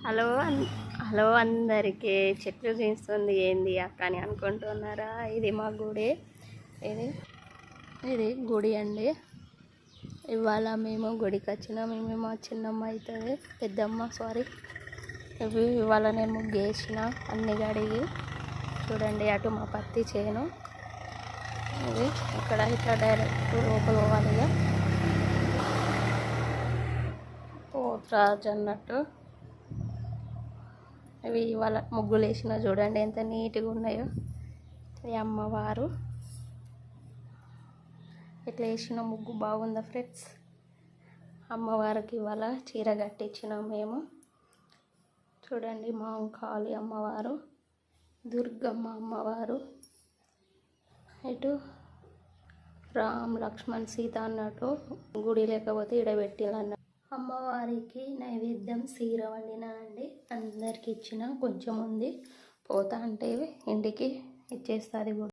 Hello hello అందరికీ చెట్లు గీస్తుంది ఏంది అక్క అని అనుకుంటున్నారా? ఇది మా గుడి. ఇది గుడి అండి. ఇవాళ మేము గుడికి వచ్చినాం. మేము మా చిన్నమ్మ అవుతుంది, పెద్దమ్మ సారీ. ఇవాళ నేను ముగ్గేసిన అన్ని గడిగి. చూడండి, అటు మా పత్తి చేను. ఇది ఇక్కడ ఇట్లా డైరెక్ట్ లోపల పోవాలిగా, పోతరాజు అన్నట్టు. ఇవి ఇవాళ ముగ్గులు వేసిన, చూడండి ఎంత నీట్గా ఉన్నాయో. ఇది అమ్మవారు. ఇట్లా వేసిన ముగ్గు బాగుందా ఫ్రెండ్స్? అమ్మవారికి ఇవాళ చీర కట్టించినాం మేము. చూడండి, మాంకాళి అమ్మవారు, దుర్గమ్మ అమ్మవారు, ఇటు రామ్ లక్ష్మణ్ సీత అన్నట్టు. గుడి లేకపోతే ఈడ పెట్టాలన్నట్టు. అమ్మవారికి నైవేద్యం సీర వండినానండి. అందరికి ఇచ్చిన, కొంచెం ఉంది, పోతా అంటే ఇంటికి ఇచ్చేస్తుంది కూడా.